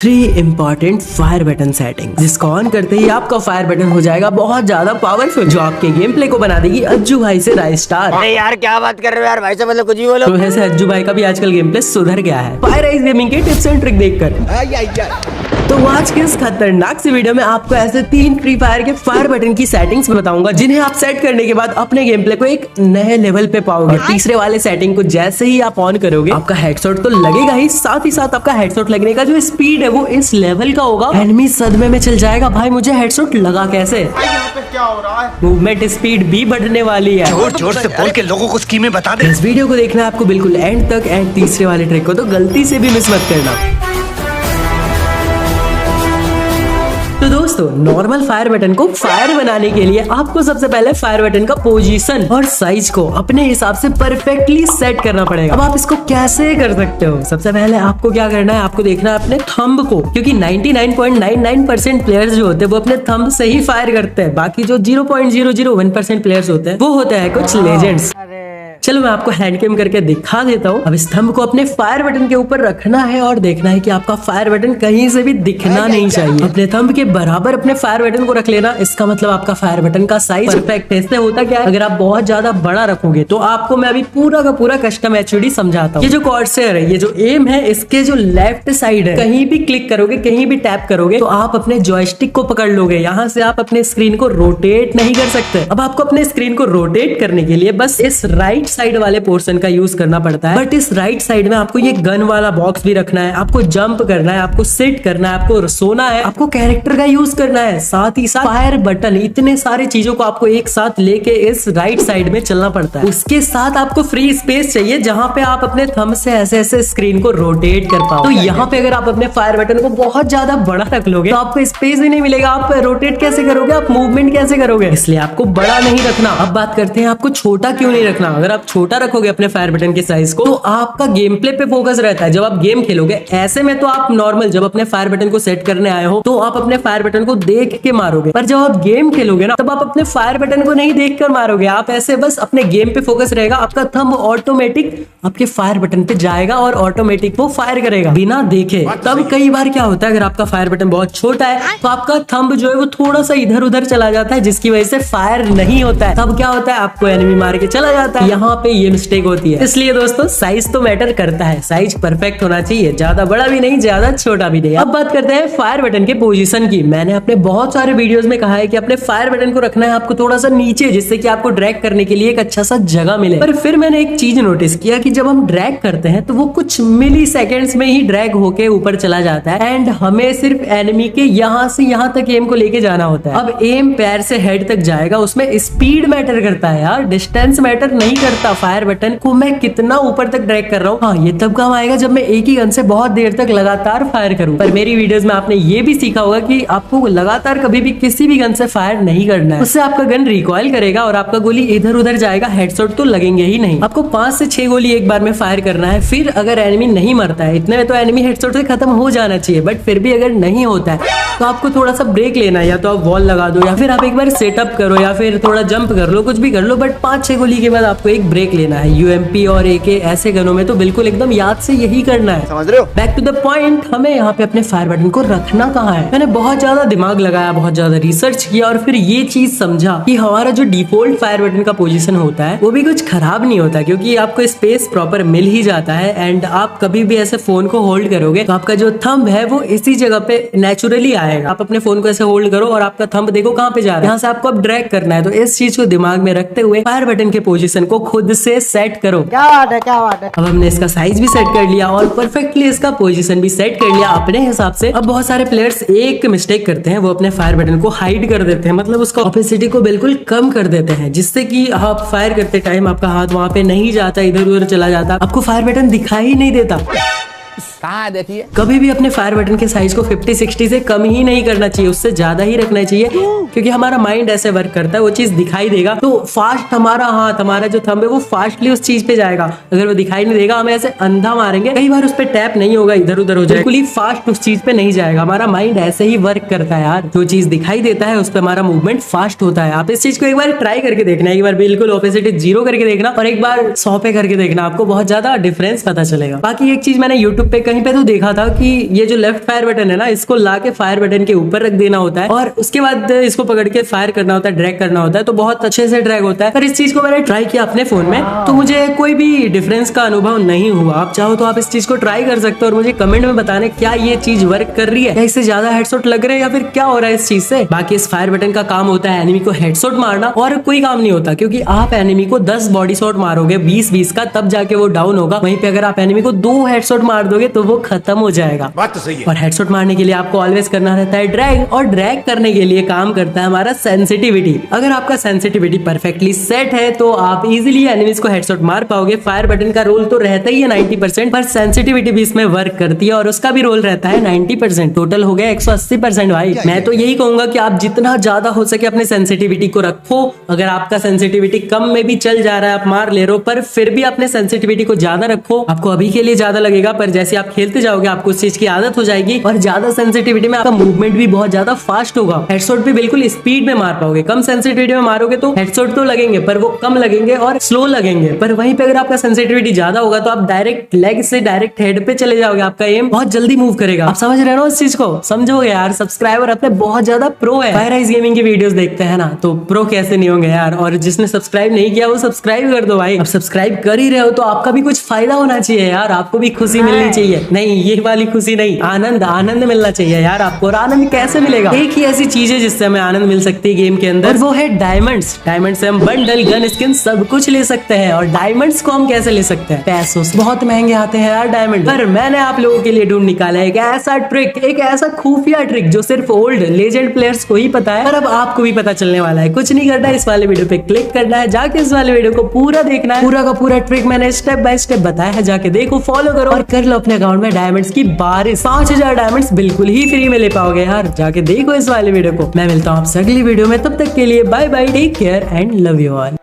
Three important fire button setting जिसको on करते ही आपका फायर बटन हो जाएगा बहुत ज्यादा पावरफुल, जो आपके गेम प्ले को बना देगी अज्जू भाई से राइज स्टार। अरे यार क्या बात कर रहे हो यार भाई साहब, मतलब कुछ भी बोलो। तो ऐसे अज्जू भाई का भी आजकल गेम प्ले सुधर गया है फायर राइज गेमिंग के टिप्स एंड ट्रिक देखकर। तो आज के इस खतरनाक सी वीडियो में आपको ऐसे 3 फ्री फायर के फायर बटन की सेटिंग्स बताऊंगा जिन्हें आप सेट करने के बाद अपने गेम प्ले को एक नए लेवल पे पाओगे। तीसरे वाले सेटिंग को जैसे ही आप ऑन करोगे आपका हेडशॉट तो लगेगा ही साथ आपका हेडशॉट लगने का जो स्पीड है वो इस लेवल का होगा, एनिमी सदमे में चल जाएगा भाई मुझे हेडशॉट लगा कैसे। यहाँ पे क्या हो रहा है? मूवमेंट स्पीड भी बढ़ने वाली है। जोर जोर से बोल के लोगों को स्कीमें बता दे। इस वीडियो को देखना है आपको बिल्कुल एंड तक, एंड तीसरे वाले ट्रिक को तो गलती से भी मिस मत करना। तो दोस्तों नॉर्मल फायर बटन को फायर बनाने के लिए आपको सबसे पहले फायर बटन का पोजीशन और साइज को अपने हिसाब से परफेक्टली सेट करना पड़ेगा। अब आप इसको कैसे कर सकते हो? सबसे पहले आपको क्या करना है, आपको देखना है अपने थंब को, क्योंकि 99.99% प्लेयर्स जो होते हैं वो अपने थंब से ही फायर करते हैं। बाकी जो 0.001% प्लेयर्स होते हैं वो होते हैं कुछ लेजेंड्स। चलो मैं आपको हैंड कैम करके दिखा देता हूँ। अब इस थंब को अपने फायर बटन के ऊपर रखना है और देखना है कि आपका फायर बटन कहीं से भी दिखना नहीं चाहिए। अपने थंब के बराबर अपने फायर बटन को रख लेना, इसका मतलब आपका फायर बटन का साइज परफेक्ट है। इससे होता क्या है, अगर आप बहुत ज्यादा बड़ा रखोगे तो आपको मैं अभी पूरा का पूरा कस्टम एचयूडी समझाता हूँ। ये जो कॉर्सेयर है, ये जो एम है, इसके जो लेफ्ट साइड है, कहीं भी क्लिक करोगे, कहीं भी टैप करोगे तो आप अपने जॉयस्टिक को पकड़ लोगे। यहाँ से आप अपने स्क्रीन को रोटेट नहीं कर सकते। अब आपको अपने स्क्रीन को रोटेट करने के लिए बस इस राइट साइड वाले पोर्शन का यूज करना पड़ता है। बट इस राइट साइड में आपको ये गन वाला बॉक्स भी रखना है, आपको जंप करना है, आपको सिट करना है, आपको सोना है, आपको कैरेक्टर का यूज करना है, साथ ही साथ फायर बटन, इतने सारे चीजों को आपको एक साथ लेके इस राइट साइड में चलना पड़ता है। उसके साथ आपको फ्री स्पेस चाहिए जहां पे आप अपने थंब से ऐसे ऐसे स्क्रीन को रोटेट कर पाओ। तो यहाँ पे अगर आप अपने फायर बटन को बहुत ज्यादा बड़ा रख लोगे तो आपको स्पेस ही नहीं मिलेगा। आप रोटेट कैसे करोगे, आप मूवमेंट कैसे करोगे? इसलिए आपको बड़ा नहीं रखना। अब बात करते हैं आपको छोटा क्यों नहीं रखना। अगर आप छोटा रखोगे अपने फायर बटन के साइज को तो आपका गेम प्ले पे फोकस रहता है। जब आप गेम खेलोगे ऐसे में तो आप नॉर्मल जब अपने फायर बटन को सेट करने आए हो तो आप अपने फायर बटन को देख के मारोगे, पर जब आप गेम खेलोगे ना तब आप अपने फायर बटन को नहीं देख कर मारोगे। आप ऐसे बस अपने गेम पे फोकस रहेगा, आपका थंब ऑटोमेटिक आपके फायर बटन पे जाएगा और ऑटोमेटिक वो फायर करेगा बिना देखे। तब कई बार क्या होता है, अगर आपका फायर बटन बहुत छोटा है तो आपका थंब जो है वो थोड़ा सा इधर उधर चला जाता है, जिसकी वजह से फायर नहीं होता है। तब क्या होता है, आपको एनिमी मार के चला जाता है। यहाँ पे ये मिस्टेक होती है। इसलिए दोस्तों साइज तो मैटर करता है, साइज परफेक्ट होना चाहिए, ज्यादा बड़ा भी नहीं, ज्यादा छोटा भी नहीं। अब बात करते हैं फायर बटन के पोजीशन की। मैंने अपने बहुत सारे वीडियोस में कहा है कि अपने फायर बटन को रखना है आपको थोड़ा सा नीचे, जिससे कि आपको ड्रैग करने के लिए एक अच्छा सा जगह मिले। पर फिर मैंने एक चीज नोटिस किया कि जब हम ड्रैग करते हैं तो वो कुछ मिली सेकेंड्स में ही ड्रैग होके ऊपर चला जाता है, एंड हमें सिर्फ एनिमी के यहाँ से यहाँ तक एम को लेके जाना होता है। अब एम पैर से हेड तक जाएगा, उसमें स्पीड मैटर करता है यार, डिस्टेंस मैटर नहीं करता। फायर बटन को मैं कितना ऊपर तक ड्रैग कर रहा हूँ, हाँ ये तब काम आएगा जब मैं एक ही गन से बहुत देर तक लगातार फायर करूँ। पर मेरी वीडियोस में आपने ये भी सीखा होगा कि आपको लगातार कभी भी किसी भी गन से फायर नहीं करना है, उससे आपका गन रिकॉइल करेगा और आपका गोली इधर उधर जाएगा, हेडशॉट तो लगेंगे ही नहीं। आपको 5 से 6 गोली एक बार में फायर करना है। फिर अगर एनिमी नहीं मरता है, इतने में तो एनिमी हेडशॉट से खत्म हो जाना चाहिए, बट फिर भी अगर नहीं होता है तो आपको थोड़ा सा ब्रेक लेना है, या तो आप वॉल लगा दो या फिर आप एक बार सेटअप करो या फिर थोड़ा जंप कर लो, कुछ भी कर लो, बट 5-6 गोली के बाद आपको एक ब्रेक लेना है। यूएमपी और एके ऐसे गनों में तो बिल्कुल एकदम याद से यही करना है। समझ रहे हो? बैक टू द पॉइंट, हमें यहाँ पे अपने फायर बटन को रखना कहाँ है। मैंने बहुत ज्यादा दिमाग लगाया, बहुत ज्यादा रिसर्च किया और फिर ये चीज समझा कि हमारा जो डिफॉल्ट फायर बटन का पोजीशन होता है वो भी कुछ खराब नहीं होता, क्योंकि आपको स्पेस प्रॉपर मिल ही जाता है। एंड आप कभी भी ऐसे फोन को होल्ड करोगे तो आपका जो थंब है वो इसी जगह पे नेचुरली आएगा। आप अपने फोन को ऐसे होल्ड करो और आपका थंब देखो कहाँ पे जा रहा है, यहाँ से आपको अब ड्रैग करना है। तो इस चीज को दिमाग में रखते हुए फायर बटन के पोजीशन को खुद से सेट करो। क्या बात है, क्या बात है। अब हमने इसका साइज भी सेट कर लिया और परफेक्टली इसका पोजीशन भी सेट कर लिया अपने हिसाब से। अब बहुत सारे प्लेयर्स एक मिस्टेक करते हैं, वो अपने फायर बटन को हाइड कर देते हैं, मतलब उसका ऑपेसिटी को बिल्कुल कम कर देते हैं, जिससे कि आप फायर करते टाइम आपका हाथ वहां पे नहीं जाता, इधर उधर चला जाता, आपको फायर बटन दिखाई नहीं देता। कहाँ देखिए, कभी भी अपने फायर बटन के साइज को 50-60 से कम ही नहीं करना चाहिए, उससे ज्यादा ही रखना चाहिए, क्योंकि हमारा माइंड ऐसे वर्क करता है, वो चीज दिखाई देगा तो फास्ट हमारा हाथ, हमारा जो थंब है वो फास्टली उस चीज पे जाएगा। अगर वो दिखाई नहीं देगा, हमें ऐसे अंधा मारेंगे, कई बार उस पे टैप नहीं होगा, इधर उधर हो जाएगा, बिल्कुल ही फास्ट उस चीज पे नहीं जाएगा। हमारा माइंड ऐसे ही वर्क करता है यार, जो चीज दिखाई देता है उस पर हमारा मूवमेंट फास्ट होता है। आप इस चीज को एक बार ट्राई करके देखना, एक बार बिल्कुल ऑपोजिट 0 करके देखना और एक बार 100 पे करके देखना, आपको बहुत ज्यादा डिफरेंस पता चलेगा। बाकी एक चीज मैंने यूट्यूब पे कहीं पे तो देखा था कि ये जो लेफ्ट फायर बटन है ना, इसको ला के फायर बटन के ऊपर रख देना होता है और उसके बाद इसको पकड़ के फायर करना होता है, ड्रैग करना होता है, तो बहुत अच्छे से ड्रैग होता है। पर इस चीज को मैंने ट्राई किया अपने फोन में तो मुझे कोई भी डिफरेंस का अनुभव नहीं हुआ। आप चाहो तो आप इस चीज को ट्राई कर सकते हो और मुझे कमेंट में बताने क्या ये चीज वर्क कर रही है, या इससे ज्यादा हेडशॉट लग रहे हैं या फिर क्या हो रहा है इस चीज से। बाकी इस फायर बटन का काम होता है एनिमी को हेडशॉट मारना और कोई काम नहीं होता, क्योंकि आप एनिमी को 10 बॉडी शॉट मारोगे 20-20 का, तब जाके वो डाउन होगा। वहीं पे अगर आप एनिमी को 2 हेडशॉट मार दोगे तो वो खत्म हो जाएगा। बात तो सही है। और हेडशॉट मारने के लिए आपको ऑलवेज करना रहता है ड्रैग, और ड्रैग करने के लिए काम करता है हमारा सेंसिटिविटी। अगर आपका सेंसिटिविटी परफेक्टली सेट है तो आप इजीली एनिमीज को हेडशॉट मार पाओगे। फायर बटन का रोल तो रहता ही है 90%, पर सेंसिटिविटी भी इसमें वर्क करती है और उसका भी रोल रहता है 90%। टोटल हो गया 180% भाई। मैं तो यही कहूंगा कि आप जितना ज्यादा हो सके अपने सेंसिटिविटी को रखो। अगर आपका सेंसिटिविटी कम में भी चल जा रहा है, आप मार ले रहे हो, पर फिर भी अपने सेंसिटिविटी को ज्यादा रखो। आपको अभी के लिए ज्यादा लगेगा, पर जैसे आप खेलते जाओगे आपको उस चीज की आदत हो जाएगी और ज्यादा सेंसिटिविटी में आपका मूवमेंट भी बहुत ज्यादा फास्ट होगा। हेडशॉट भी बिल्कुल स्पीड में मार पाओगे। कम सेंसिटिविटी में मारोगे तो हेडशॉट तो लगेंगे पर वो कम लगेंगे और स्लो लगेंगे। पर वहीं पे अगर आपका सेंसिटिविटी ज्यादा होगा तो आप डायरेक्ट लेग से डायरेक्ट हेड पे चले जाओगे। आपका एम बहुत जल्दी मूव करेगा। आप समझ रहे हो इस चीज को? समझोगे यार। सब्सक्राइबर अपने बहुत ज्यादा प्रो है। फायराइज गेमिंग की वीडियोस देखते हैं ना, तो प्रो कैसे नहीं होंगे यार। और जिसने सब्सक्राइब नहीं किया वो सब्सक्राइब कर दो भाई। अब सब्सक्राइब कर ही रहे हो तो आपका भी कुछ फायदा होना चाहिए यार। आपको भी खुशी मिलनी चाहिए। नहीं, ये वाली खुशी नहीं, आनंद आनंद मिलना चाहिए यार आपको। और आनंद कैसे मिलेगा? एक ही ऐसी चीज है जिससे हमें आनंद मिल सकती है गेम के अंदर, और वो है डायमंड्स। डायमंड से हम बंडल, गन स्किन सब कुछ ले सकते हैं। और डायमंड्स को हम कैसे ले सकते हैं? पैसों से। बहुत महंगे आते हैं यार डायमंड। पर मैंने आप लोगों के लिए ढूंढ निकाला एक ऐसा ट्रिक, एक ऐसा खुफिया ट्रिक जो सिर्फ ओल्ड लेजेंड प्लेयर्स को ही पता है, पर अब आपको भी पता चलने वाला है। कुछ नहीं करना है, इस वाले वीडियो पे क्लिक करना है, जाके इस वाले वीडियो को पूरा देखना है। पूरा का पूरा ट्रिक मैंने स्टेप बाय स्टेप बताया है, जाके देखो, फॉलो करो और कर लो अपने अकाउंट में डायमंड्स की बारिश। 5000 डायमंड्स बिल्कुल ही फ्री में ले पाओगे यार। जाके देखो इस वाले वीडियो को। मैं मिलता हूँ आपसे अगली वीडियो में, तब तक के लिए bye bye, take care and love you all.